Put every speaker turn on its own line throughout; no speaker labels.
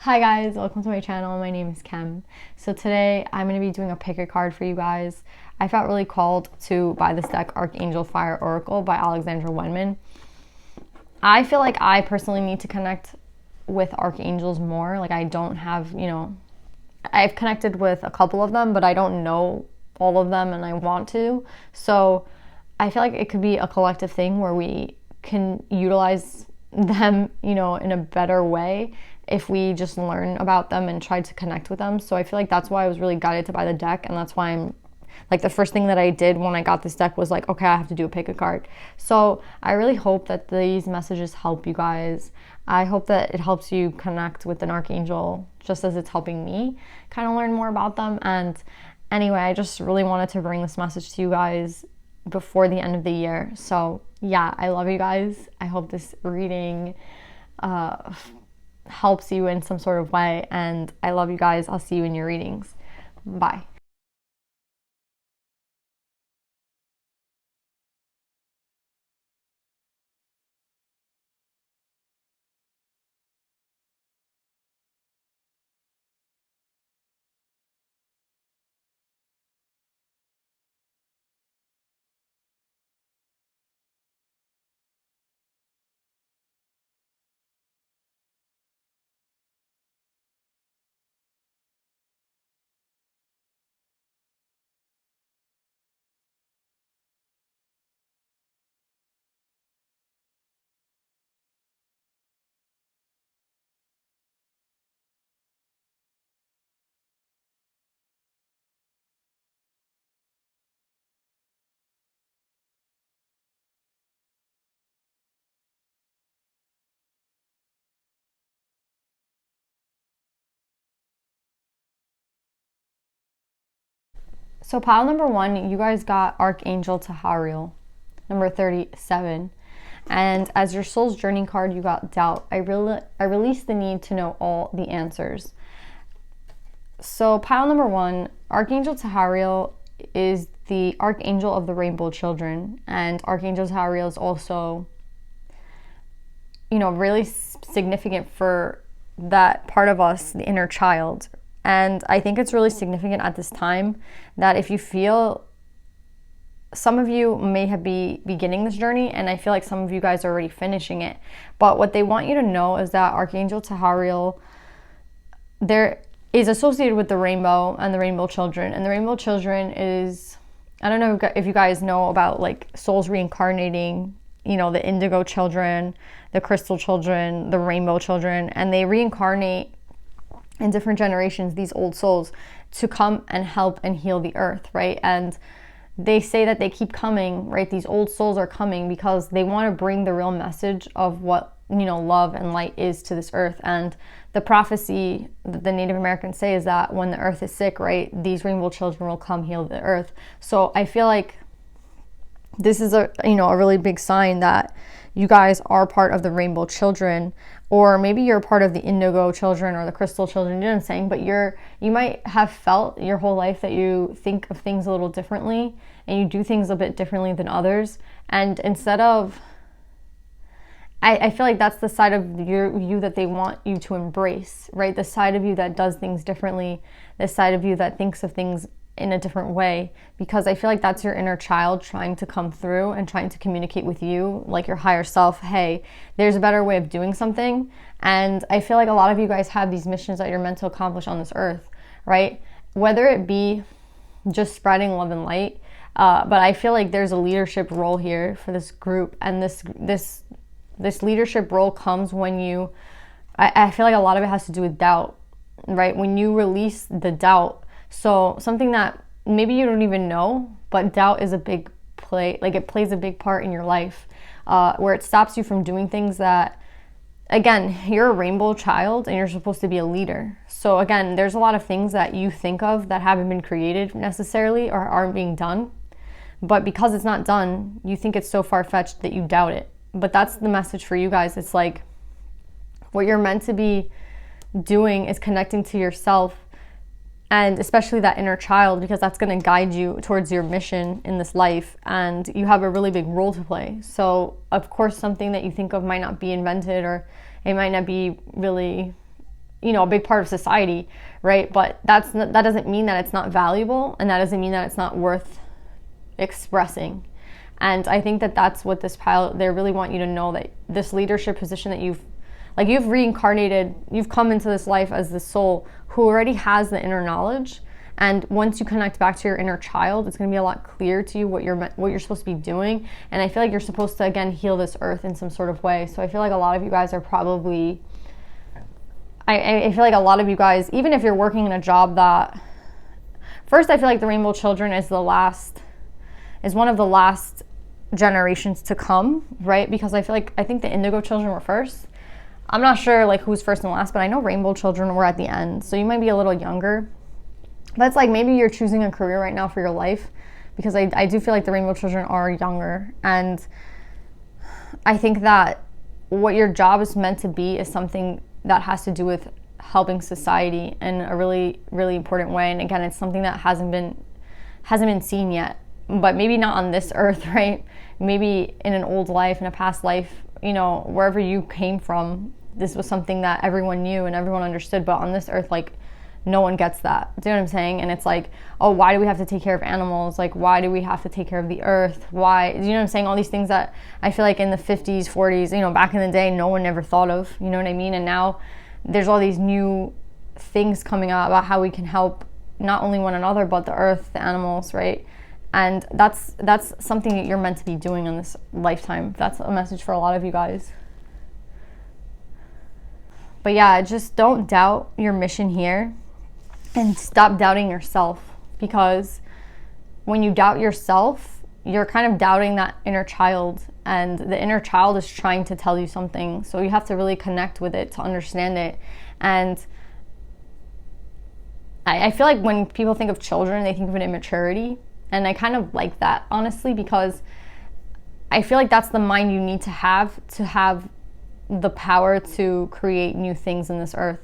Hi guys, welcome to my channel. My name is Kim. So today I'm going to be doing a pick a card for you guys. I felt really called to buy this deck, Archangel Fire Oracle by Alexandra Wenman. I feel like I personally need to connect with archangels more. Like I don't have, I've connected with a couple of them, but I don't know all of them and I want to. So I feel like it could be a collective thing where we can utilize them, in a better way if we just learn about them and try to connect with them. So I feel like that's why I was really guided to buy the deck, and that's why I'm like, the first thing that I did when I got this deck was like, okay, I have to do a pick a card. So I really hope that these messages help you guys. I hope that it helps you connect with an archangel just as it's helping me kind of learn more about them. And anyway, I just really wanted to bring this message to you guys before the end of the year. So yeah, I love you guys. I hope this reading helps you in some sort of way, and I love you guys. I'll see you in your readings. Bye. So pile number 1, you guys got Archangel Tahariel, number 37. And as your soul's journey card, you got doubt. I release the need to know all the answers. So pile number 1, Archangel Tahariel is the archangel of the rainbow children, and Archangel Tahariel is also, really significant for that part of us, the inner child. And I think it's really significant at this time that if you feel, some of you may have be beginning this journey, and I feel like some of you guys are already finishing it. But what they want you to know is that Archangel Tahariel, there is associated with the rainbow and the rainbow children. And the rainbow children is, I don't know if you guys know about like souls reincarnating, the indigo children, the crystal children, the rainbow children, and they reincarnate in different generations, these old souls, to come and help and heal the earth, right? And they say that they keep coming, right? These old souls are coming because they want to bring the real message of what, love and light is to this earth. And the prophecy that the Native Americans say is that when the earth is sick, right, these rainbow children will come heal the earth. So I feel like this is a really big sign that you guys are part of the rainbow children, or maybe you're part of the indigo children or the crystal children, you know what I'm saying? But you might have felt your whole life that you think of things a little differently and you do things a bit differently than others. And instead of, I feel like that's the side of you that they want you to embrace, right? The side of you that does things differently, the side of you that thinks of things in a different way, because I feel like that's your inner child trying to come through and trying to communicate with you, like your higher self, hey, there's a better way of doing something. And I feel like a lot of you guys have these missions that you're meant to accomplish on this earth, right? Whether it be just spreading love and light, but I feel like there's a leadership role here for this group, and this leadership role comes when I feel like a lot of it has to do with doubt, right? When you release the doubt. So something that maybe you don't even know, but doubt is a big it plays a big part in your life, where it stops you from doing things that, again, you're a rainbow child and you're supposed to be a leader. So again, there's a lot of things that you think of that haven't been created necessarily or aren't being done. But because it's not done, you think it's so far-fetched that you doubt it. But that's the message for you guys. It's like what you're meant to be doing is connecting to yourself, and especially that inner child, because that's going to guide you towards your mission in this life, and you have a really big role to play. So of course something that you think of might not be invented, or it might not be really a big part of society, right? But that doesn't mean that it's not valuable, and that doesn't mean that it's not worth expressing. And I think that that's what this pile, they really want you to know, that this leadership position that you've reincarnated, you've come into this life as the soul who already has the inner knowledge. And once you connect back to your inner child, it's going to be a lot clearer to you what you're supposed to be doing. And I feel like you're supposed to, again, heal this earth in some sort of way. So I feel like a lot of you guys are probably, I feel like a lot of you guys, even if you're working in a job that, first, I feel like the Rainbow Children is one of the last generations to come, right? Because I think the Indigo Children were first. I'm not sure like who's first and last, but I know Rainbow Children were at the end. So you might be a little younger. But it's like maybe you're choosing a career right now for your life, because I do feel like the Rainbow Children are younger. And I think that what your job is meant to be is something that has to do with helping society in a really, really important way. And again, it's something that hasn't been seen yet, but maybe not on this earth, right? Maybe in an old life, in a past life, wherever you came from, this was something that everyone knew and everyone understood. But on this earth, like, no one gets that. Do you know what I'm saying? And it's like, oh, why do we have to take care of animals? Like, why do we have to take care of the earth? Why? Do you know what I'm saying? All these things that I feel like in the 50s, 40s, back in the day, no one ever thought of. You know what I mean? And now there's all these new things coming out about how we can help not only one another, but the earth, the animals, right? And that's something that you're meant to be doing in this lifetime. That's a message for a lot of you guys. But yeah, just don't doubt your mission here. And stop doubting yourself, because when you doubt yourself, you're kind of doubting that inner child, and the inner child is trying to tell you something. So you have to really connect with it to understand it. And I feel like when people think of children, they think of an immaturity. And I kind of like that, honestly, because I feel like that's the mind you need to have the power to create new things in this earth.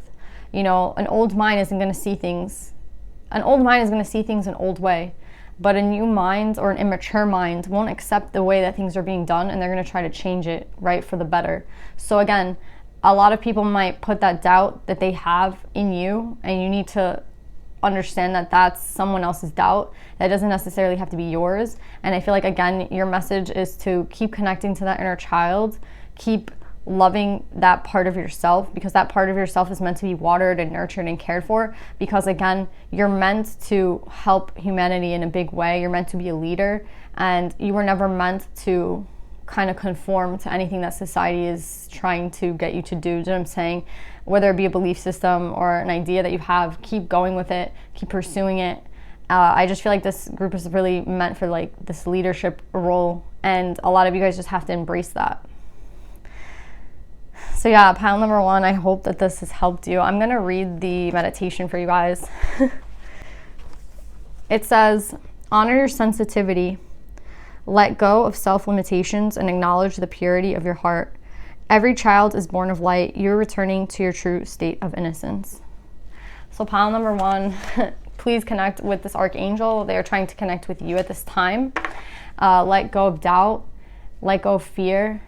An old mind isn't going to see things. An old mind is going to see things an old way. But a new mind or an immature mind won't accept the way that things are being done, and they're going to try to change it, right, for the better. So again, a lot of people might put that doubt that they have in you, and you need to understand that that's someone else's doubt. That doesn't necessarily have to be yours. And I feel like, again, your message is to keep connecting to that inner child, keep loving that part of yourself, because that part of yourself is meant to be watered and nurtured and cared for. Because again, you're meant to help humanity in a big way. You're meant to be a leader, and you were never meant to kind of conform to anything that society is trying to get you to do. Do you know what I'm saying? Whether it be a belief system or an idea that you have, keep going with it, keep pursuing it. I just feel like this group is really meant for like this leadership role, and a lot of you guys just have to embrace that. So yeah, pile number 1, I hope that this has helped you. I'm going to read the meditation for you guys. It says, honor your sensitivity. Let go of self-limitations and acknowledge the purity of your heart. Every child is born of light. You're returning to your true state of innocence. So pile number 1, please connect with this Archangel. They are trying to connect with you at this time. Let go of doubt. Let go of fear.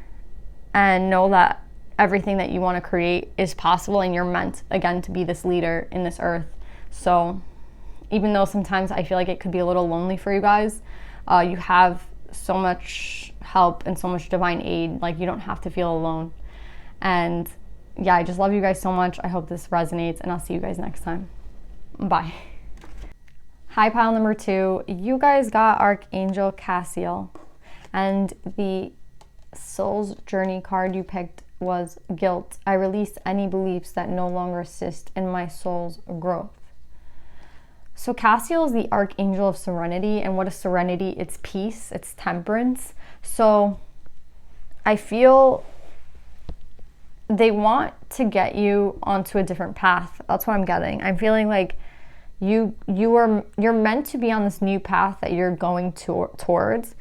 And know that everything that you want to create is possible, and you're meant, again, to be this leader in this earth. So even though sometimes I feel like it could be a little lonely for you guys, you have so much help and so much divine aid. Like, you don't have to feel alone. And yeah, I just love you guys so much. I hope this resonates, and I'll see you guys next time. Bye. Hi, pile number 2. You guys got Archangel Cassiel, and the Soul's Journey card you picked was guilt. I release any beliefs that no longer assist in my soul's growth. So Cassiel is the Archangel of Serenity, and what is serenity? It's peace, it's temperance. So I feel they want to get you onto a different path. That's what I'm getting. I'm feeling like you're meant to be on this new path that you're going towards.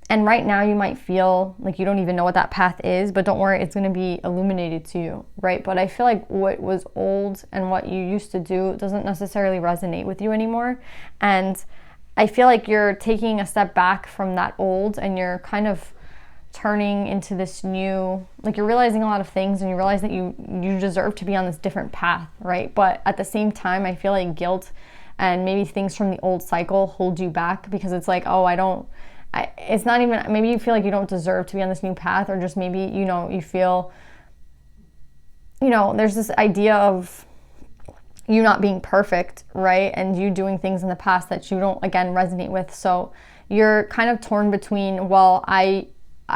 And right now you might feel like you don't even know what that path is, but don't worry, it's going to be illuminated to you, right? But I feel like what was old and what you used to do doesn't necessarily resonate with you anymore. And I feel like you're taking a step back from that old, and you're kind of turning into this new, like you're realizing a lot of things, and you realize that you deserve to be on this different path, right? But at the same time, I feel like guilt and maybe things from the old cycle hold you back, because it's like, oh, it's not even, maybe you feel like you don't deserve to be on this new path, or just maybe, you feel, there's this idea of you not being perfect, right? And you doing things in the past that you don't, again, resonate with. So you're kind of torn between, well, I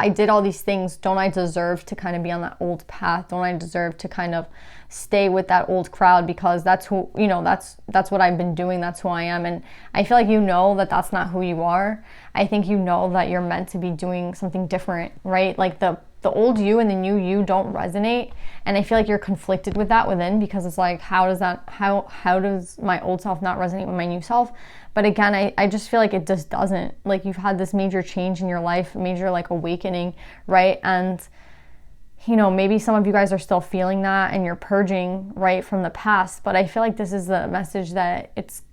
did all these things. Don't I deserve to kind of be on that old path? Don't I deserve to kind of stay with that old crowd, because that's who, that's what I've been doing. That's who I am. And I feel like that that's not who you are. I think that you're meant to be doing something different, right? Like the old you and the new you don't resonate. And I feel like you're conflicted with that within, because it's like, how does my old self not resonate with my new self? But again, I just feel like it just doesn't. Like, you've had this major change in your life, major like awakening, right? And maybe some of you guys are still feeling that, and you're purging, right, from the past. But I feel like this is the message that it's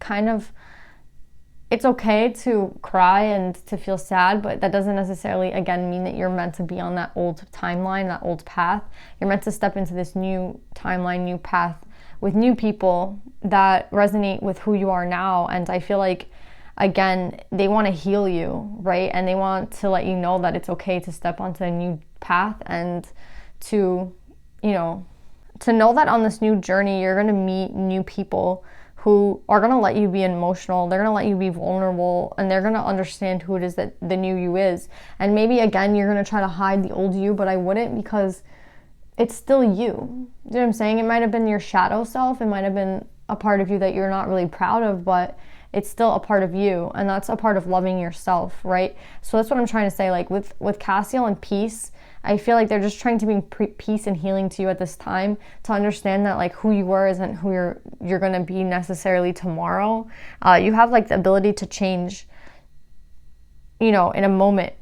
okay to cry and to feel sad, but that doesn't necessarily, again, mean that you're meant to be on that old timeline, that old path. You're meant to step into this new timeline, new path, with new people that resonate with who you are now. And I feel like, again, they want to heal you, right? And they want to let you know that it's okay to step onto a new path, and to know that on this new journey, you're going to meet new people who are going to let you be emotional. They're going to let you be vulnerable, and they're going to understand who it is that the new you is. And maybe, again, you're going to try to hide the old you, but I wouldn't, because it's still you. You know what I'm saying? It might have been your shadow self. It might have been a part of you that you're not really proud of, but it's still a part of you, and that's a part of loving yourself, right? So that's what I'm trying to say. Like with Cassiel and peace, I feel like they're just trying to bring peace and healing to you at this time, to understand that like who you were isn't who you're going to be necessarily tomorrow. You have like the ability to change, in a moment.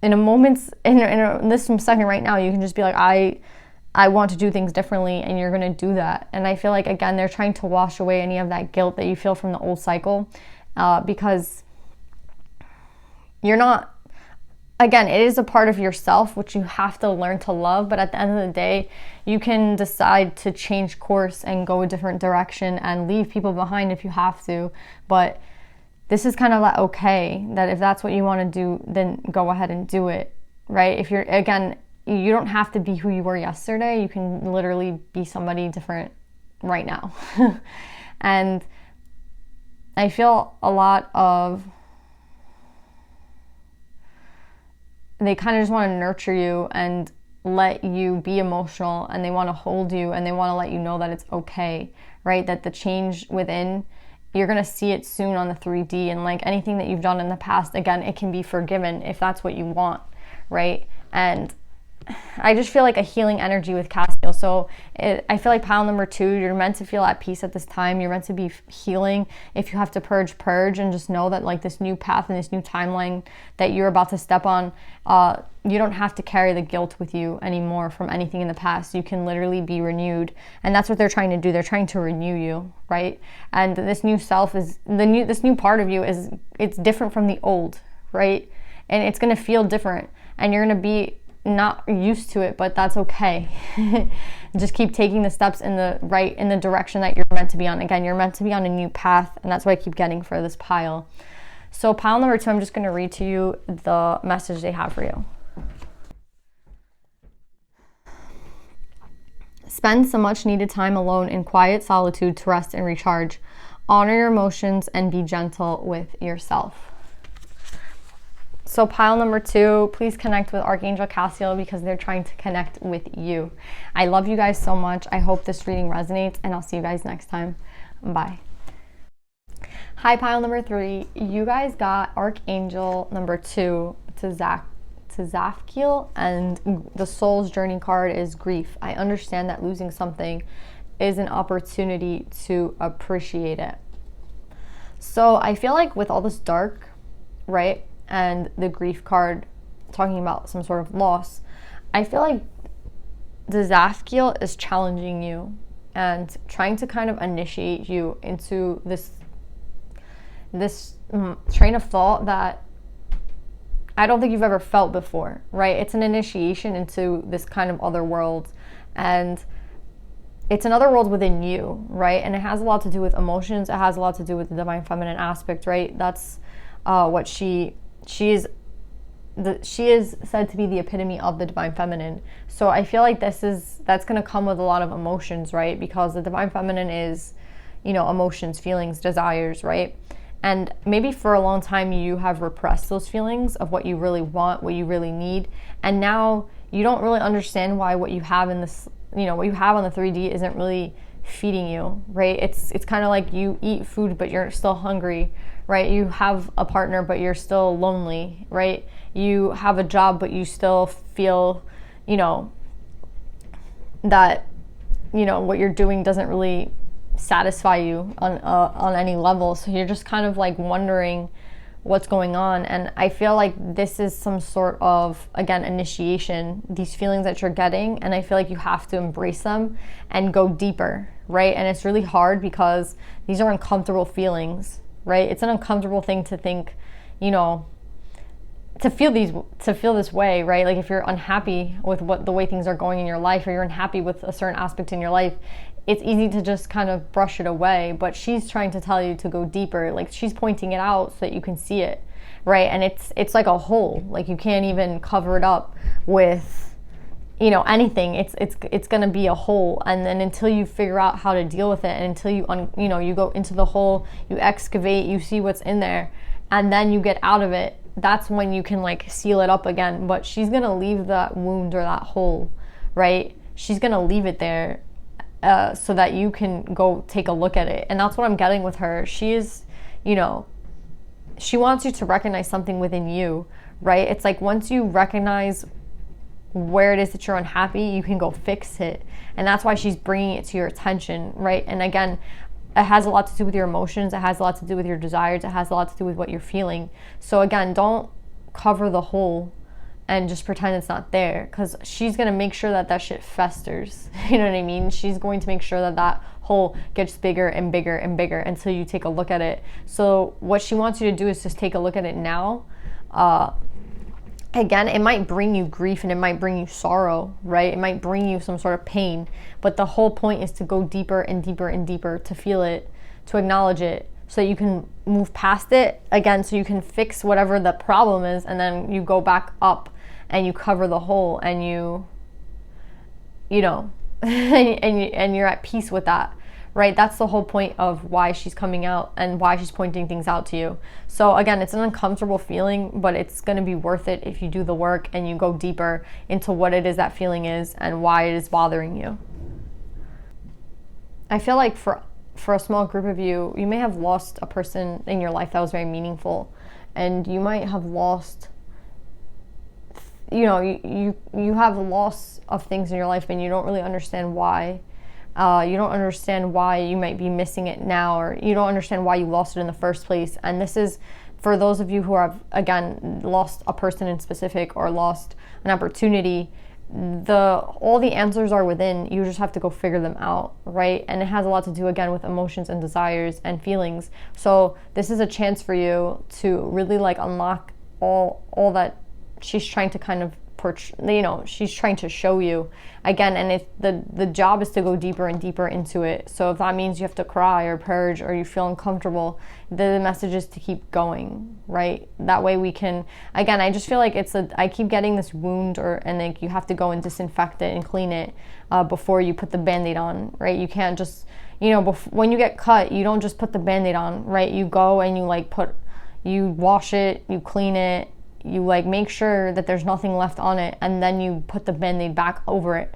In this second right now, you can just be like, I want to do things differently, and you're going to do that. And I feel like, again, they're trying to wash away any of that guilt that you feel from the old cycle, because you're not, again, it is a part of yourself, which you have to learn to love. But at the end of the day, you can decide to change course and go a different direction and leave people behind if you have to. But this is kind of like, okay, that if that's what you want to do, then go ahead and do it, right? If you're, again, you don't have to be who you were yesterday. You can literally be somebody different right now. And I feel a lot of, they kind of just want to nurture you and let you be emotional, and they want to hold you, and they want to let you know that it's okay, right? That the change within, you're going to see it soon on the 3D, and like anything that you've done in the past, again, it can be forgiven if that's what you want, right? And I just feel like a healing energy with Castiel. So I feel like pile number 2, you're meant to feel at peace at this time. You're meant to be healing. If you have to purge, and just know that like this new path and this new timeline that you're about to step on, you don't have to carry the guilt with you anymore from anything in the past. You can literally be renewed. And that's what they're trying to do. They're trying to renew you, right? And this new self is, this new part of you is, it's different from the old, right? And it's going to feel different, and you're going to be not used to it, but that's okay. Just keep taking the steps in the direction that you're meant to be on. Again, you're meant to be on a new path, and that's what I keep getting for this pile. So pile number 2, I'm just going to read to you the message they have for you. Spend some much needed time alone in quiet solitude to rest and recharge. Honor your emotions and be gentle with yourself. So pile number 2, please connect with Archangel Castiel, because they're trying to connect with you. I love you guys so much. I hope this reading resonates, and I'll see you guys next time. Bye. Hi, pile number 3. You guys got Archangel number 2 to Zafkiel, and the soul's journey card is grief. I understand that losing something is an opportunity to appreciate it. So I feel like with all this dark, right, and the grief card talking about some sort of loss, I feel like the Zafkiel is challenging you and trying to kind of initiate you into this train of thought that I don't think you've ever felt before, right? It's an initiation into this kind of other world, and it's another world within you, right? And it has a lot to do with emotions. It has a lot to do with the divine feminine aspect, right? That's what she is said to be the epitome of the divine feminine. So I feel like that's going to come with a lot of emotions, right? Because the divine feminine is, emotions, feelings, desires, right? And maybe for a long time you have repressed those feelings of what you really want, what you really need, and now you don't really understand why what you have in this, what you have on the 3D isn't really feeding you, right? It's kind of like you eat food but you're still hungry, right? You have a partner but you're still lonely, right? You have a job but you still feel, that, what you're doing doesn't really satisfy you on any level. So you're just kind of like wondering what's going on. And I feel like this is some sort of, again, initiation, these feelings that you're getting, and I feel like you have to embrace them and go deeper, right? And it's really hard because these are uncomfortable feelings, right? It's an uncomfortable thing to think, to feel this way, right? Like if you're unhappy with the way things are going in your life, or you're unhappy with a certain aspect in your life, it's easy to just kind of brush it away. But she's trying to tell you to go deeper. Like she's pointing it out so that you can see it, right? And it's like a hole. Like you can't even cover it up with, anything. It's gonna be a hole. And then until you figure out how to deal with it, and until you go into the hole, you excavate, you see what's in there, and then you get out of it, that's when you can like seal it up again. But she's gonna leave that wound or that hole, right? She's gonna leave it there so that you can go take a look at it. And that's what I'm getting with her. She is, she wants you to recognize something within you, right? It's like once you recognize where it is that you're unhappy, you can go fix it. And that's why she's bringing it to your attention, right? And again, it has a lot to do with your emotions. It has a lot to do with your desires. It has a lot to do with what you're feeling. So again, don't cover the hole and just pretend it's not there, because she's going to make sure that shit festers. You know what I mean? She's going to make sure that hole gets bigger and bigger and bigger until you take a look at it. So what she wants you to do is just take a look at it now. Again, it might bring you grief and it might bring you sorrow, right? It might bring you some sort of pain, but the whole point is to go deeper and deeper and deeper, to feel it, to acknowledge it, so that you can move past it again, so you can fix whatever the problem is, and then you go back up and you cover the hole, and and you're at peace with that, right? That's the whole point of why she's coming out and why she's pointing things out to you. So again, it's an uncomfortable feeling, but it's going to be worth it if you do the work and you go deeper into what it is that feeling is and why it is bothering you. I feel like for a small group of you, you may have lost a person in your life that was very meaningful, and you might have lost, you have loss of things in your life and you don't really understand why. You don't understand why you might be missing it now, or you don't understand why you lost it in the first place. And this is for those of you who have, again, lost a person in specific or lost an opportunity. All the answers are within. You just have to go figure them out, right? And it has a lot to do, again, with emotions and desires and feelings. So this is a chance for you to really like unlock all that she's trying to kind of she's trying to show you again. And if the job is to go deeper and deeper into it, so if that means you have to cry or purge or you feel uncomfortable, the message is to keep going, right? That way we can, again, I just feel like I keep getting this wound, and like you have to go and disinfect it and clean it before you put the Band-Aid on, right? You can't just, when you get cut, you don't just put the Band-Aid on, right? You go and you wash it, you clean it, you like make sure that there's nothing left on it, and then you put the Band-Aid back over it.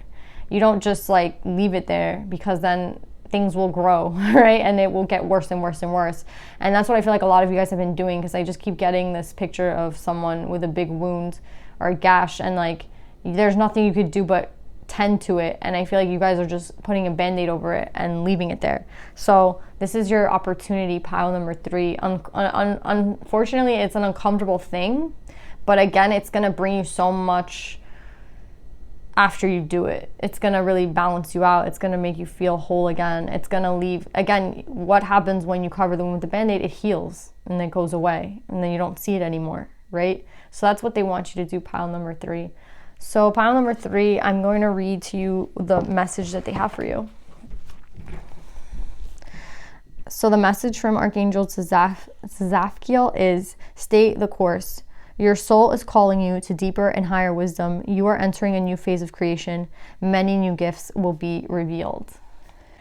You don't just like leave it there, because then things will grow, right? And it will get worse and worse and worse. And that's what I feel like a lot of you guys have been doing, because I just keep getting this picture of someone with a big wound or a gash, and like there's nothing you could do but tend to it. And I feel like you guys are just putting a Band-Aid over it and leaving it there. So this is your opportunity, pile number 3. Unfortunately, it's an uncomfortable thing. But again, it's going to bring you so much after you do it. It's going to really balance you out. It's going to make you feel whole again. It's going to leave, again, what happens when you cover the wound with the Band-Aid, it heals and it goes away, and then you don't see it anymore, right? So that's what they want you to do, pile number 3. So pile number 3, I'm going to read to you the message that they have for you. So the message from Archangel Zadkiel is, stay the course. Your soul is calling you to deeper and higher wisdom. You are entering a new phase of creation. Many new gifts will be revealed.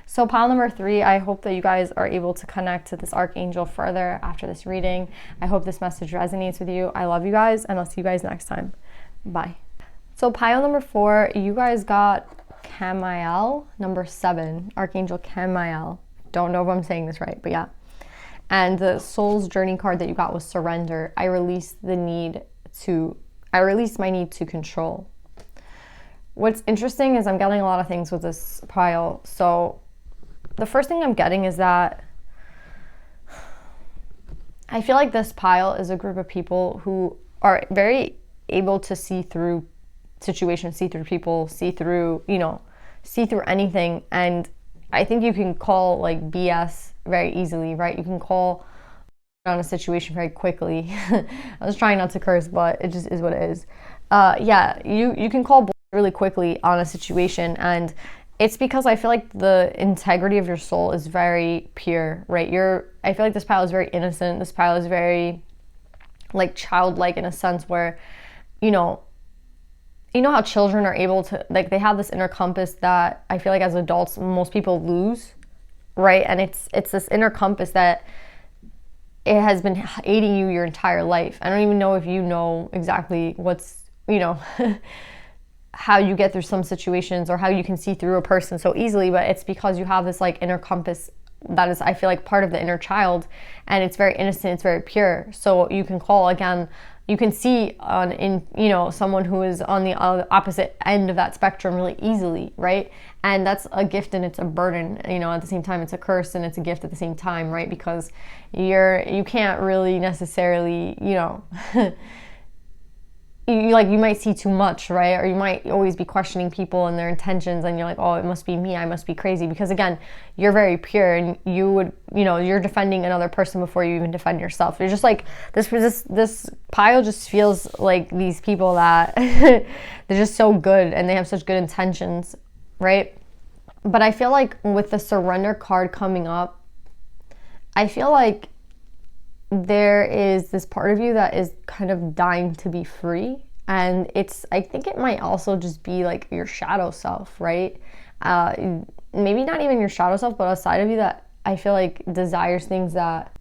So pile number 3, I hope that you guys are able to connect to this Archangel further after this reading. I hope this message resonates with you. I love you guys, and I'll see you guys next time. Bye. So pile number 4, you guys got Camael, number 7, Archangel Camael. Don't know if I'm saying this right, but yeah. And the soul's journey card that you got was surrender. I released my need to control. What's interesting is I'm getting a lot of things with this pile. So the first thing I'm getting is that I feel like this pile is a group of people who are very able to see through situations, see through people, see through anything. And I think you can call like BS very easily, right? You can call on a situation very quickly. I was trying not to curse, but it just is what it is. You can call really quickly on a situation, and it's because I feel like the integrity of your soul is very pure, right? I feel like this pile is very innocent. This pile is very like childlike in a sense where, you know how children are able to, like, they have this inner compass that I feel like as adults most people lose, right? And it's this inner compass that it has been aiding you your entire life. I don't even know if you know exactly what's, how you get through some situations or how you can see through a person so easily, but it's because you have this like inner compass that is, I feel like, part of the inner child, and it's very innocent, it's very pure. So you can call, again, you can see someone who is on the opposite end of that spectrum really easily, right? And that's a gift and it's a burden, at the same time. It's a curse and it's a gift at the same time, right? Because you can't really necessarily, you might see too much, right? Or you might always be questioning people and their intentions, and you're like, oh, it must be me, I must be crazy. Because again, you're very pure, and you would, you're defending another person before you even defend yourself. You're just like, this pile just feels like these people that they're just so good and they have such good intentions, right? But I feel like with the surrender card coming up, I feel like there is this part of you that is kind of dying to be free, and I think it might also just be like your shadow self, right? Maybe not even your shadow self, but a side of you that I feel like desires things that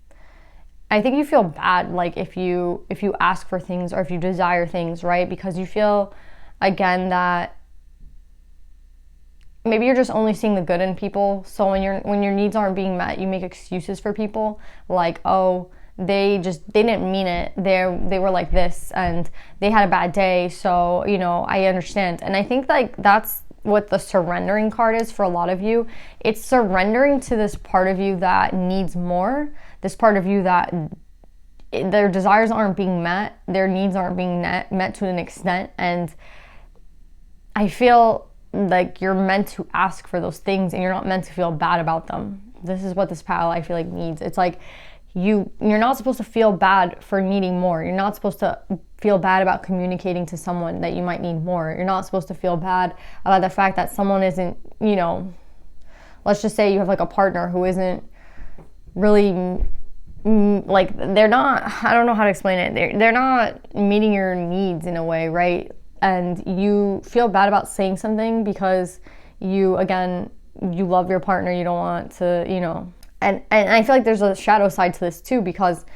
I think you feel bad, like if you ask for things or if you desire things, right? Because you feel, again, that maybe you're just only seeing the good in people. So when your needs aren't being met, you make excuses for people, like, oh, they didn't mean it. They were like this and they had a bad day. So, I understand. And I think like that's what the surrendering card is for a lot of you. It's surrendering to this part of you that needs more. This part of you that their desires aren't being met. Their needs aren't being met to an extent. And I feel like you're meant to ask for those things and you're not meant to feel bad about them. This is what this pile, I feel like, needs. It's like, you're not supposed to feel bad for needing more. You're not supposed to feel bad about communicating to someone that you might need more. You're not supposed to feel bad about the fact that someone isn't, let's just say you have like a partner who isn't really, like, they're not, I don't know how to explain it. They're not meeting your needs in a way, right? And you feel bad about saying something because you love your partner. You don't want to, And I feel like there's a shadow side to this too, because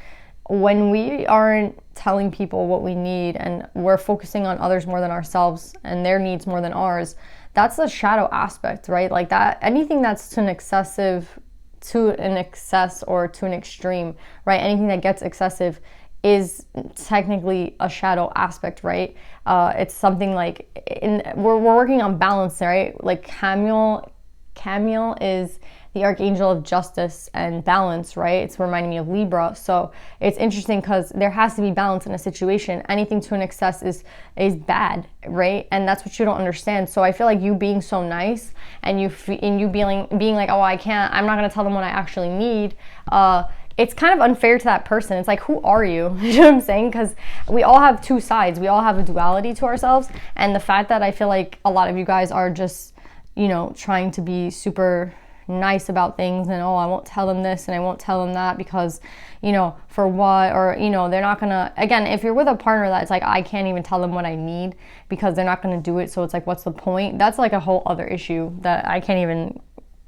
when we aren't telling people what we need and we're focusing on others more than ourselves and their needs more than ours, that's the shadow aspect, right? Like that, anything that's to an excess or to an extreme, right? Anything that gets excessive is technically a shadow aspect, right? It's something like, we're working on balance, right? Like Camiel is the Archangel of Justice and Balance, right? It's reminding me of Libra. So it's interesting because there has to be balance in a situation. Anything to an excess is bad, right? And that's what you don't understand. So I feel like you being so nice and you being like, oh, I'm not going to tell them what I actually need, it's kind of unfair to that person. It's like, who are you? You know what I'm saying? Because we all have two sides. We all have a duality to ourselves. And the fact that I feel like a lot of you guys are just, you know, trying to be super nice about things, and I won't tell them this and I won't tell them that because, you know, for what, or, you know, they're not gonna, again, if you're with a partner that's like, I can't even tell them what I need because they're not gonna do it, so it's like, what's the point? That's like a whole other issue that I can't even,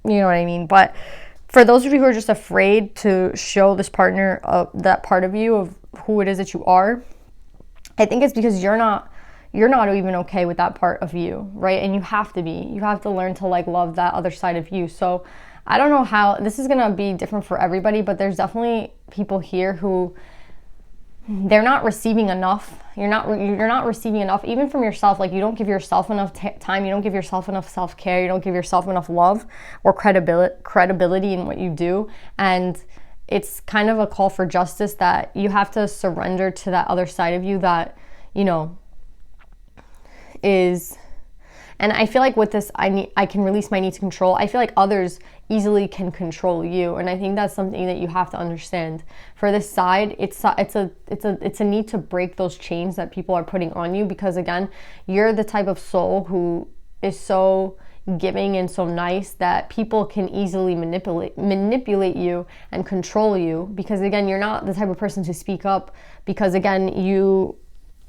you know what I mean? But for those of you who are just afraid to show this partner that part of you, of who it is that you are, I think it's because you're not even okay with that part of you, right? And you have to be. You have to learn to like love that other side of you. So I don't know how this is gonna be different for everybody, but there's definitely people here who they're not receiving enough. You're not receiving enough, even from yourself. Like, you don't give yourself enough time. You don't give yourself enough self-care. You don't give yourself enough love or credibility in what you do. And it's kind of a call for justice that you have to surrender to that other side of you that, you know, is, and I feel like with this, I can release my need to control. I feel like others easily can control you, and I think that's something that you have to understand. For this side, it's a need to break those chains that people are putting on you, because again, you're the type of soul who is so giving and so nice that people can easily manipulate you and control you, because again, you're not the type of person to speak up, because again, you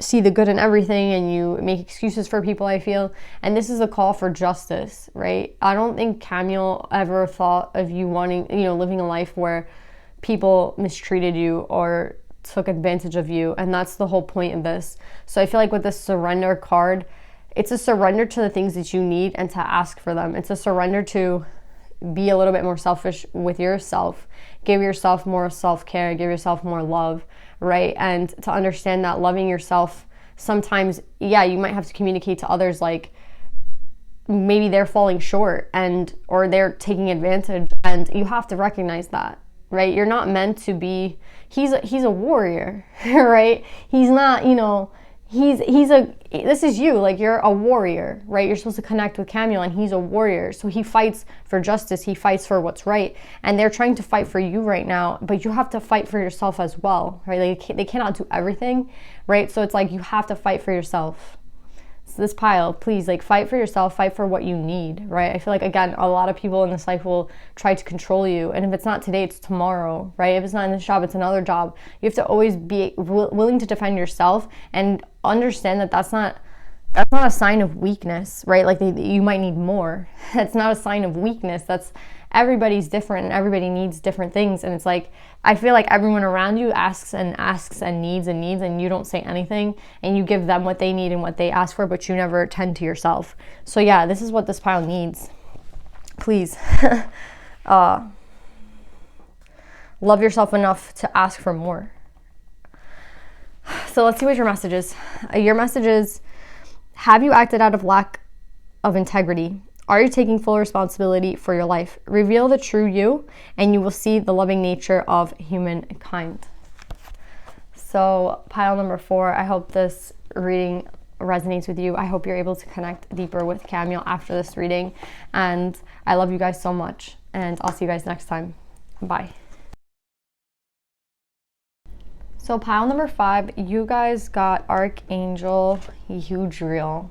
see the good in everything and you make excuses for people, I feel. And this is a call for justice, right? I don't think Camille ever thought of you wanting, you know, living a life where people mistreated you or took advantage of you. And that's the whole point of this. So I feel like with this surrender card, it's a surrender to the things that you need and to ask for them. It's a surrender to be a little bit more selfish with yourself. Give yourself more self-care, give yourself more love, right? And to understand that loving yourself, sometimes, yeah, you might have to communicate to others, like maybe they're falling short or they're taking advantage, and you have to recognize that, right? You're not meant to be, he's a warrior, right? He's not, you know, this is you, like, you're a warrior, right? You're supposed to connect with Camille, and he's a warrior. So he fights for justice, he fights for what's right, and they're trying to fight for you right now, but you have to fight for yourself as well, right? They cannot do everything, right? So it's like, you have to fight for yourself. So this pile, please, like, fight for yourself, fight for what you need, right? I feel like, again, a lot of people in this life will try to control you, and if it's not today, it's tomorrow, right? If it's not in this job, it's another job. You have to always be willing to defend yourself and understand that that's not a sign of weakness, right? Like, you might need more. That's not a sign of weakness. Everybody's different, and everybody needs different things. And it's like, I feel like everyone around you asks and needs, and you don't say anything, and you give them what they need and what they ask for, but you never tend to yourself. So yeah, this is what this pile needs. Please. Love yourself enough to ask for more. So let's see what your message is. Your message is, have you acted out of lack of integrity? Are you taking full responsibility for your life? Reveal the true you, and you will see the loving nature of humankind. So pile number 4, I hope this reading resonates with you. I hope you're able to connect deeper with Camille after this reading. And I love you guys so much. And I'll see you guys next time. Bye. So pile number 5, you guys got Archangel, huge real.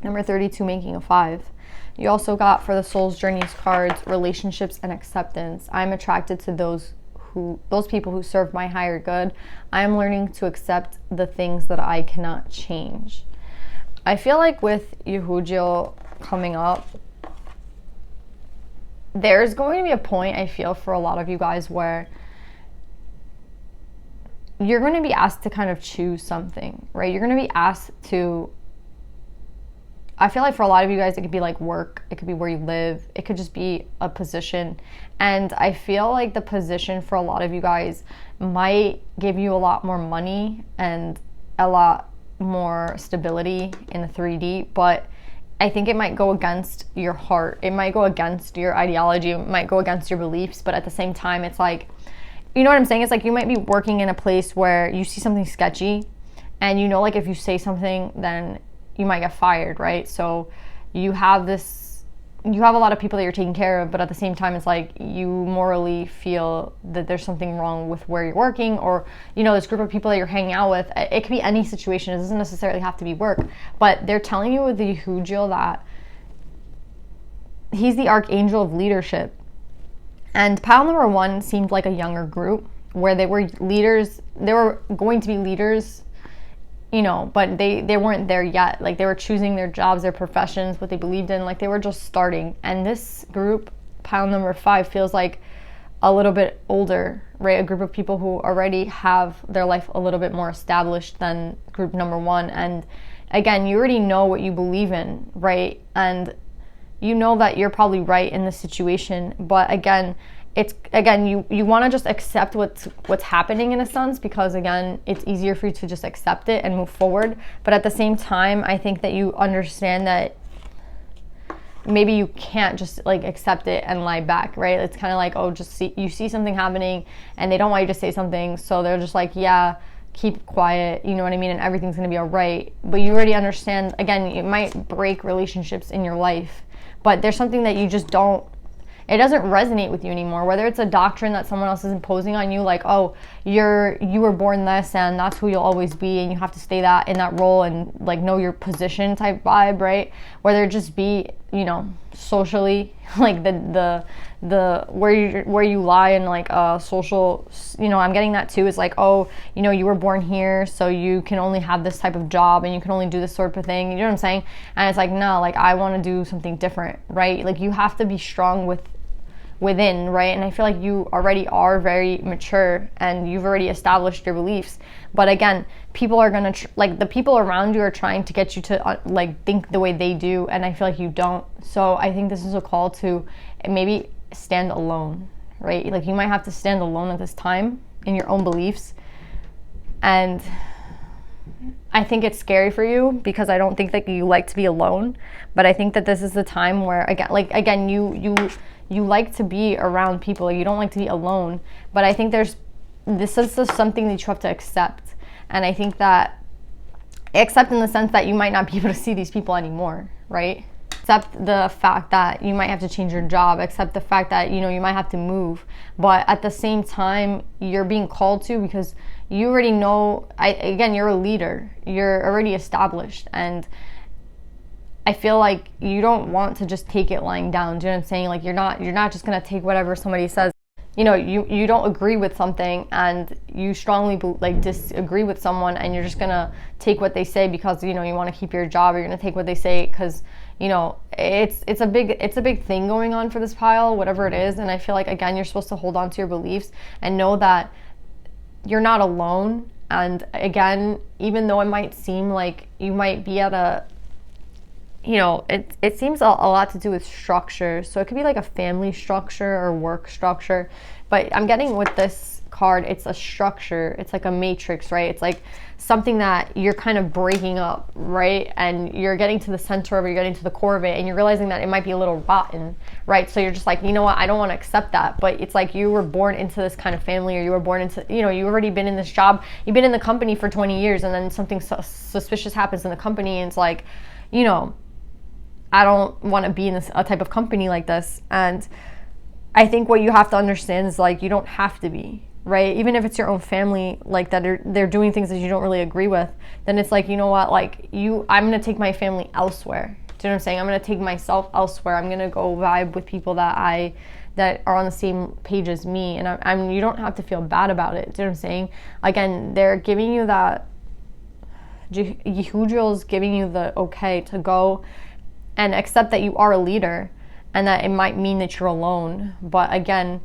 Number 32, making a 5. You also got, for the Soul's Journeys cards, relationships and acceptance. I'm attracted to those people who serve my higher good. I am learning to accept the things that I cannot change. I feel like with Yehujil coming up, there's going to be a point, I feel, for a lot of you guys where you're going to be asked to kind of choose something, right? You're going to be asked to, I feel like for a lot of you guys, it could be like work, it could be where you live, it could just be a position. And I feel like the position for a lot of you guys might give you a lot more money and a lot more stability in the 3D, but I think it might go against your heart. It might go against your ideology, it might go against your beliefs, but at the same time, it's like, you know what I'm saying? It's like you might be working in a place where you see something sketchy, and you know, like, if you say something, then you might get fired, right? So you have this you have a lot of people that you're taking care of, but at the same time, it's like you morally feel that there's something wrong with where you're working, or, you know, this group of people that you're hanging out with. It could be any situation. It doesn't necessarily have to be work, but they're telling you with the Yahudiel that he's the Archangel of leadership. And pile number 1 seemed like a younger group where they were leaders. They were going to be leaders, you know, but they weren't there yet. Like, they were choosing their jobs, their professions, what they believed in. Like, they were just starting. And this group, pile number 5, feels like a little bit older, right? A group of people who already have their life a little bit more established than group number 1. And again, you already know what you believe in, right? And you know that you're probably right in this situation. But again, you want to just accept what's happening in a sense, because again, it's easier for you to just accept it and move forward. But at the same time, I think that you understand that maybe you can't just like accept it and lie back, right? It's kind of like, oh, you see something happening and they don't want you to say something, so they're just like, yeah, keep quiet, you know what I mean, and everything's going to be all right. But you already understand, again, it might break relationships in your life, but there's something that you just don't, it doesn't resonate with you anymore. Whether it's a doctrine that someone else is imposing on you, like, oh, you were born this and that's who you'll always be and you have to stay in that role and like know your position type vibe, right? Whether it just be, you know, socially, like the where you lie in like social, you know, I'm getting that too. It's like, oh, you know, you were born here, so you can only have this type of job and you can only do this sort of thing. You know what I'm saying? And it's like, no, like I want to do something different, right? Like you have to be strong within, right? And I feel like you already are very mature and you've already established your beliefs. But again, people are gonna like the people around you are trying to get you to like think the way they do, and I feel like you don't. So I think this is a call to maybe stand alone, right? Like you might have to stand alone at this time in your own beliefs. And I think it's scary for you because I don't think that you like to be alone, but I think that this is the time where again you like to be around people. You don't like to be alone, but I think this is just something that you have to accept. And I think that accept in the sense that you might not be able to see these people anymore, right? Accept the fact that you might have to change your job, accept the fact that, you know, you might have to move, but at the same time, you're being called to because you already know, you're a leader, you're already established, and I feel like you don't want to just take it lying down. Do you know what I'm saying? Like you're not just gonna take whatever somebody says. You know, you don't agree with something and you strongly disagree with someone, and you're just gonna take what they say because, you know, you want to keep your job, or you're gonna take what they say because, you know, it's a big thing going on for this pile, whatever it is. And I feel like, again, you're supposed to hold on to your beliefs and know that you're not alone. And again, even though it might seem like you might be at a, you know, it seems a lot to do with structure. So it could be like a family structure or work structure. But I'm getting with this card, it's a structure. It's like a matrix, right? It's like something that you're kind of breaking up, right? And you're getting to the center of it, you're getting to the core of it, and you're realizing that it might be a little rotten, right? So you're just like, you know what, I don't want to accept that. But it's like you were born into this kind of family, or you were born into, you know, you've already been in this job, you've been in the company for 20 years, and then something suspicious happens in the company, and it's like, you know, I don't want to be in a type of company like this. And I think what you have to understand is like, you don't have to be, right? Even if it's your own family, like that they're doing things that you don't really agree with, then it's like, you know what, like I'm going to take my family elsewhere. Do you know what I'm saying? I'm going to take myself elsewhere. I'm going to go vibe with people that are on the same page as me. And you don't have to feel bad about it. Do you know what I'm saying? Again, they're giving you that, Yehudiel's giving you the okay to go and accept that you are a leader, and that it might mean that you're alone. But again,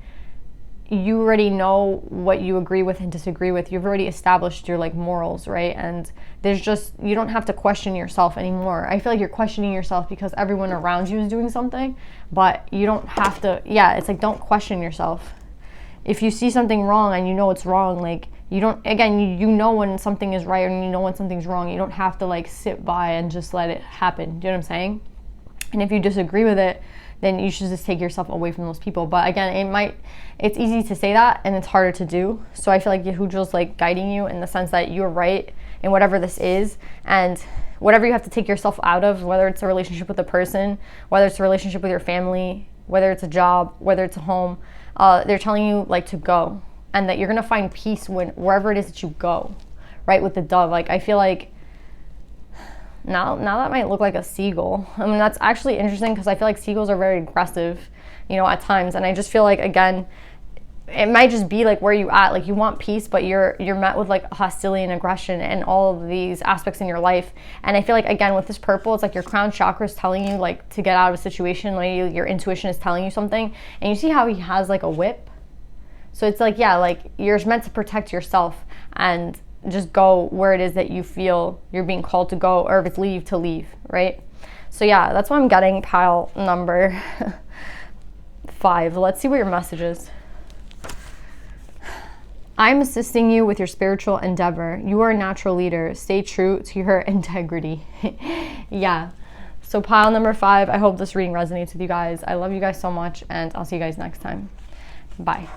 you already know what you agree with and disagree with. You've already established your like morals, right? And there's just, you don't have to question yourself anymore. I feel like you're questioning yourself because everyone around you is doing something, but you don't have to, it's like, don't question yourself. If you see something wrong and you know it's wrong, like you don't, again, you know when something is right and you know when something's wrong. You don't have to like sit by and just let it happen. Do you know what I'm saying? And if you disagree with it, then you should just take yourself away from those people. But again, it's easy to say that and it's harder to do. So I feel like Yehudiel's like guiding you in the sense that you're right in whatever this is. And whatever you have to take yourself out of, whether it's a relationship with a person, whether it's a relationship with your family, whether it's a job, whether it's a home, they're telling you like to go, and that you're gonna find peace wherever it is that you go, right? With the dove, like I feel like now that might look like a seagull. I mean, that's actually interesting because I feel like seagulls are very aggressive, at times, and I just feel like, again, it might just be like where you at, like you want peace, but you're met with like hostility and aggression and all of these aspects in your life. And I feel like, again, with this purple, it's like your crown chakra is telling you like to get out of a situation, like your intuition is telling you something. And you see how he has like a whip, so it's like, yeah, like you're meant to protect yourself and just go where it is that you feel you're being called to go, or if it's leave, to leave, right? So yeah, that's what I'm getting, pile number 5. Let's see what your message is. I'm assisting you with your spiritual endeavor. You are a natural leader. Stay true to your integrity. Yeah. So pile number 5, I hope this reading resonates with you guys. I love you guys so much, and I'll see you guys next time. Bye.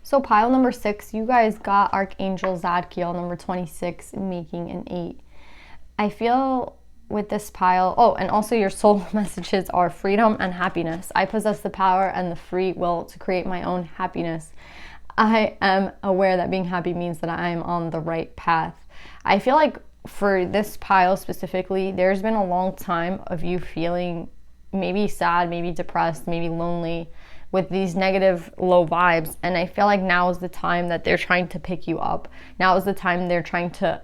So pile number 6, you guys got Archangel Zadkiel, number 26, making an 8. I feel with this pile, and also your soul messages are freedom and happiness. I possess the power and the free will to create my own happiness. I am aware that being happy means that I am on the right path. I feel like for this pile specifically, there's been a long time of you feeling maybe sad, maybe depressed, maybe lonely, with these negative low vibes, and I feel like now is the time that they're trying to pick you up. Now is the time they're trying to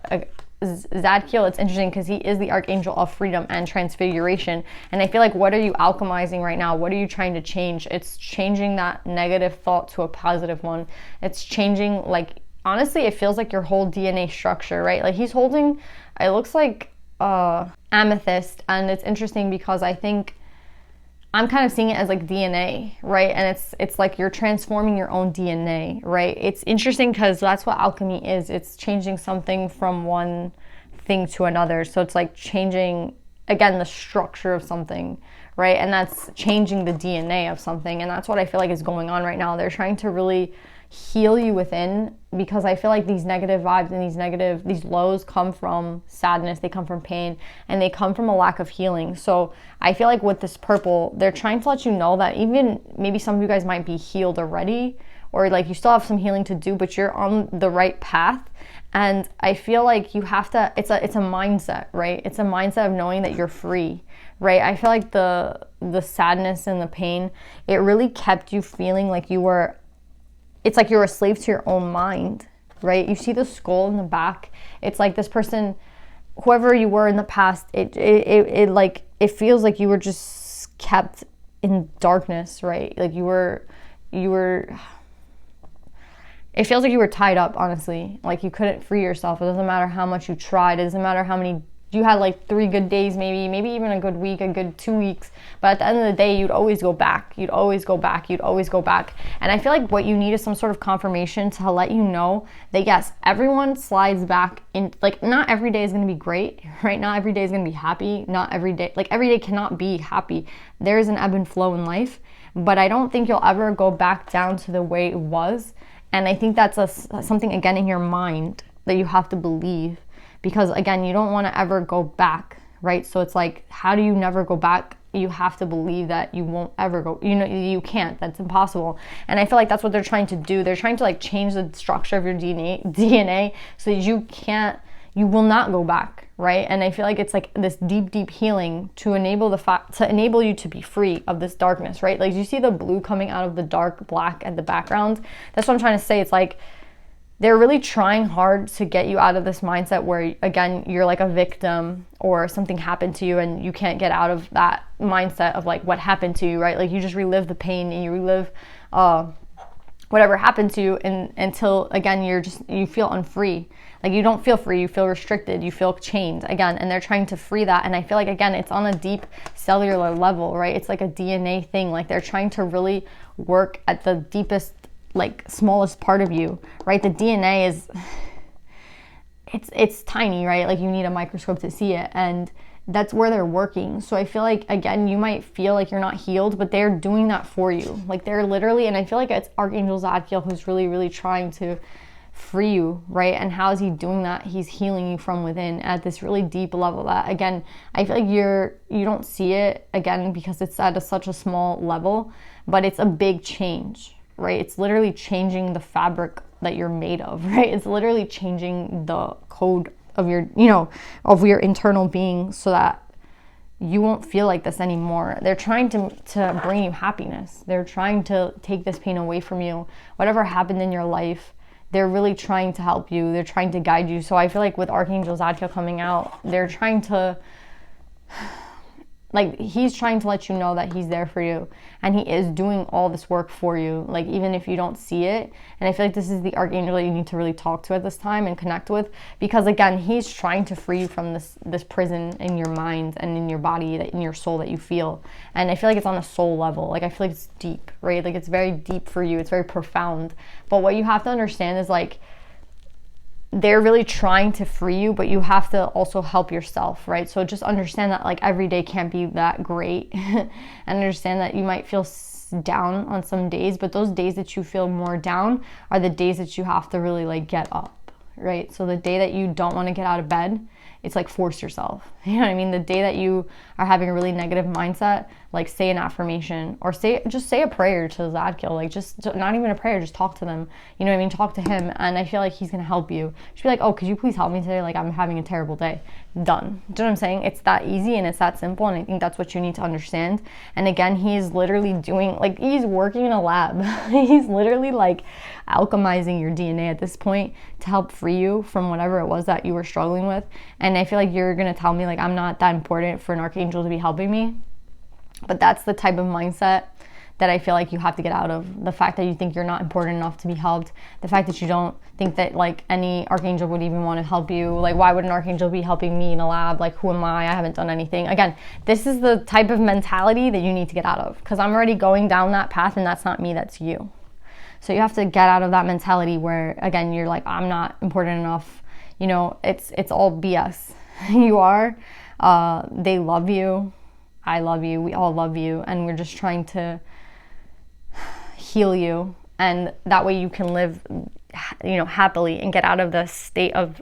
Zadkiel, it's interesting because he is the archangel of freedom and transfiguration, and I feel like, what are you alchemizing right now? What are you trying to change? It's changing that negative thought to a positive one. It's changing, like, honestly, it feels like your whole DNA structure, right? Like he's holding, it looks like amethyst, and it's interesting because I think I'm kind of seeing it as like DNA, right? And it's like you're transforming your own DNA, right? It's interesting because that's what alchemy is. It's changing something from one thing to another. So it's like changing, again, the structure of something, right? And that's changing the DNA of something. And that's what I feel like is going on right now. They're trying to really heal you within, because I feel like these negative vibes and these lows come from sadness, they come from pain, and they come from a lack of healing. So I feel like with this purple, they're trying to let you know that even maybe some of you guys might be healed already, or like you still have some healing to do, but you're on the right path. And I feel like you have to, it's a mindset, right? It's a mindset of knowing that you're free, right? I feel like the sadness and the pain, it really kept you feeling like you were, it's like you're a slave to your own mind, right? You see the skull in the back. It's like this person, whoever you were in the past, it feels like you were just kept in darkness, right? Like you were, it feels like you were tied up, honestly. Like you couldn't free yourself. It doesn't matter how much you tried. It doesn't matter how many, you had like 3 good days, maybe even a good week, a good 2 weeks. But at the end of the day, you'd always go back. You'd always go back. You'd always go back. And I feel like what you need is some sort of confirmation to let you know that yes, everyone slides back in, like not every day is going to be great, right? Not every day is going to be happy. Not every day, like every day cannot be happy. There is an ebb and flow in life, but I don't think you'll ever go back down to the way it was. And I think that's something, again, in your mind that you have to believe. Because again, you don't want to ever go back, right? So it's like, how do you never go back? You have to believe that you won't ever go, you can't, that's impossible. And I feel like that's what they're trying to do. They're trying to like change the structure of your DNA so that you will not go back, right? And I feel like it's like this deep healing to enable you to be free of this darkness, right? Like you see the blue coming out of the dark black at the background. That's what I'm trying to say. It's like, they're really trying hard to get you out of this mindset where, again, you're like a victim or something happened to you and you can't get out of that mindset of like what happened to you, right? Like you just relive the pain and you relive whatever happened to you until, again, you feel unfree. Like you don't feel free, you feel restricted, you feel chained, again, and they're trying to free that. And I feel like, again, it's on a deep cellular level, right? It's like a DNA thing. Like they're trying to really work at the deepest, like smallest part of you, right? The DNA is, it's tiny, right? Like you need a microscope to see it, and that's where they're working. So I feel like, again, you might feel like you're not healed, but they're doing that for you. Like they're literally, and I feel like it's Archangel Zadkiel who's really trying to free you, right? And how is he doing that? He's healing you from within at this really deep level that, again, I feel like you don't see it, again, because it's at such a small level, but it's a big change, right? It's literally changing the fabric that you're made of, right? It's literally changing the code of your, of your internal being so that you won't feel like this anymore. They're trying to bring you happiness. They're trying to take this pain away from you. Whatever happened in your life, they're really trying to help you. They're trying to guide you. So I feel like with Archangel Zadkiel coming out, they're trying to, like, he's trying to let you know that he's there for you, and he is doing all this work for you, like, even if you don't see it. And I feel like this is the Archangel that you need to really talk to at this time and connect with, because again, he's trying to free you from this prison in your mind and in your body, in your soul that you feel. And I feel like it's on a soul level. Like, I feel like it's deep, right? Like, it's very deep for you. It's very profound. But what you have to understand is, like, they're really trying to free you, but you have to also help yourself, right? So just understand that, like, every day can't be that great and understand that you might feel down on some days, but those days that you feel more down are the days that you have to really, like, get up, right? So the day that you don't want to get out of bed, it's like force yourself. You know what I mean? The day that you are having a really negative mindset, like, say an affirmation or just say a prayer to Zadkiel. Like, just not even a prayer, just talk to them. You know what I mean? Talk to him, and I feel like he's gonna help you. Just be like, oh, could you please help me today? Like, I'm having a terrible day. Done. Do you know what I'm saying? It's that easy and it's that simple, and I think that's what you need to understand. And again, he's literally doing, like, he's working in a lab. He's literally, like, alchemizing your DNA at this point to help free you from whatever it was that you were struggling with. And I feel like you're gonna tell me, like, I'm not that important for an Archangel to be helping me. But that's the type of mindset that I feel like you have to get out of. The fact that you think you're not important enough to be helped. The fact that you don't think that, like, any Archangel would even want to help you. Like, why would an Archangel be helping me in a lab? Like, who am I? I haven't done anything. Again, this is the type of mentality that you need to get out of, because I'm already going down that path, and that's not me, that's you. So you have to get out of that mentality where, again, you're like, I'm not important enough. You know, it's all BS. You are. They love you. I love you. We all love you. And we're just trying to heal you. And that way you can live, happily and get out of the state of,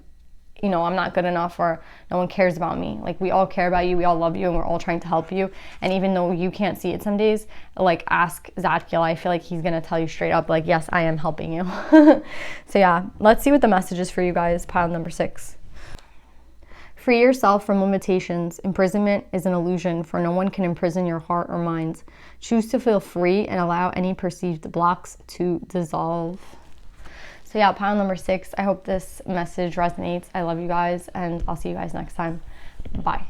I'm not good enough, or no one cares about me. Like, we all care about you. We all love you, and we're all trying to help you. And even though you can't see it some days, like, ask Zadkiel. I feel like he's going to tell you straight up, like, yes, I am helping you. So yeah, let's see what the message is for you guys. Pile number 6. Free yourself from limitations. Imprisonment is an illusion, for no one can imprison your heart or mind. Choose to feel free and allow any perceived blocks to dissolve. So yeah, pile number 6. I hope this message resonates. I love you guys, and I'll see you guys next time. Bye.